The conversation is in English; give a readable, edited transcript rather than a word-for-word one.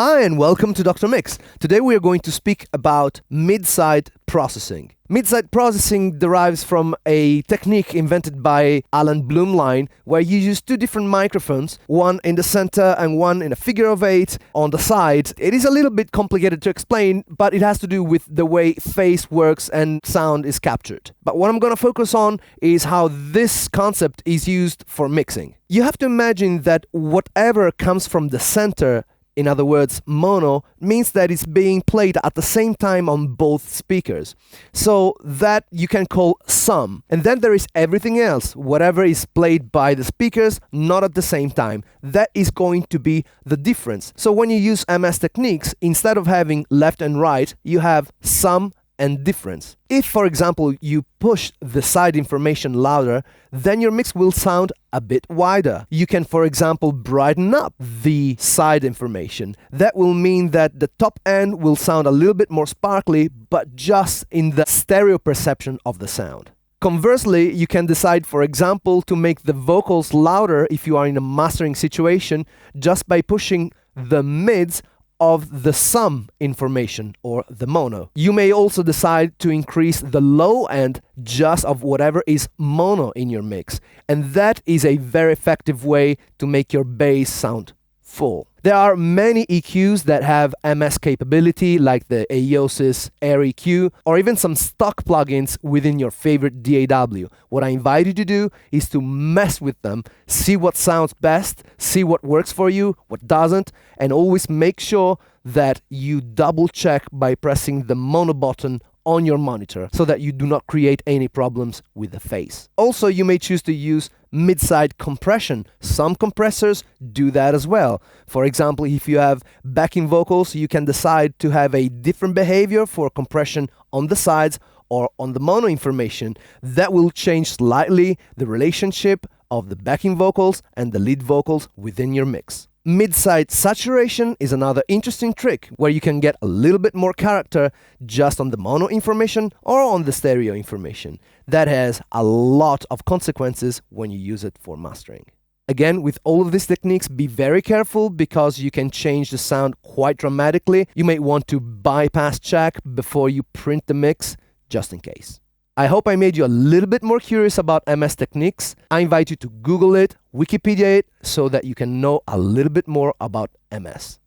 Hi and welcome to Dr. Mix. Today we are going to speak about mid-side processing. Mid-side processing derives from a technique invented by Alan Blumlein, where you use two different microphones, one in the center and one in a figure of 8 on the side. It is a little bit complicated to explain, but it has to do with the way phase works and sound is captured. But what I'm going to focus on is how this concept is used for mixing. You have to imagine that whatever comes from the center, in other words, mono, means that it's being played at the same time on both speakers. So that you can call sum. And then there is everything else, whatever is played by the speakers, not at the same time. That is going to be the difference. So when you use MS techniques, instead of having left and right, you have sum and difference. If, for example, you push the side information louder, then your mix will sound a bit wider. You can, for example, brighten up the side information. That will mean that the top end will sound a little bit more sparkly, but just in the stereo perception of the sound. Conversely, you can decide, for example, to make the vocals louder if you are in a mastering situation just by pushing the mids of the sum information or the mono. You may also decide to increase the low end just of whatever is mono in your mix, and that is a very effective way to make your bass sound full. There are many EQs that have MS capability, like the Aiosis Air EQ, or even some stock plugins within your favorite DAW. What I invite you to do is to mess with them, see what sounds best, see what works for you, what doesn't, and always make sure that you double check by pressing the mono button on your monitor so that you do not create any problems with the phase. Also, you may choose to use mid-side compression. Some compressors do that as well. For example, if you have backing vocals, you can decide to have a different behavior for compression on the sides or on the mono information. That will change slightly the relationship of the backing vocals and the lead vocals within your mix. Mid-side saturation is another interesting trick where you can get a little bit more character just on the mono information or on the stereo information. That has a lot of consequences when you use it for mastering. Again, with all of these techniques, be very careful because you can change the sound quite dramatically. You may want to bypass check before you print the mix, just in case. I hope I made you a little bit more curious about MS techniques. I invite you to Google it, Wikipedia it, so that you can know a little bit more about MS.